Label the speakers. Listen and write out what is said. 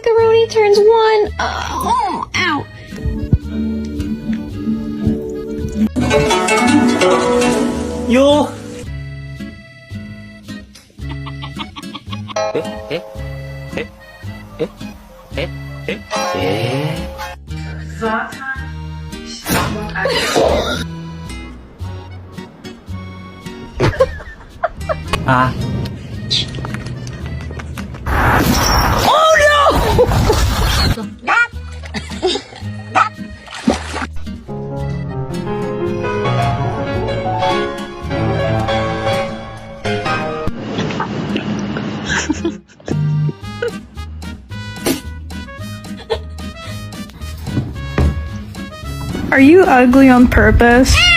Speaker 1: macaroni turns 1. Oh, ow.
Speaker 2: Yo! Ah.
Speaker 3: Are you ugly on purpose?